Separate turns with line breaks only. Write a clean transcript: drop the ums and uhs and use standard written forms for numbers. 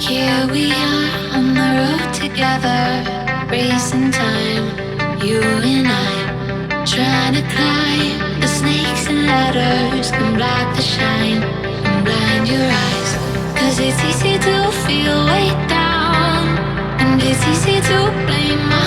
Here we are on the road together, racing time, you and I, trying to climb the snakes and ladders, can block the shine and blind your eyes. 'Cause it's easy to feel weighed down, and it's easy to blame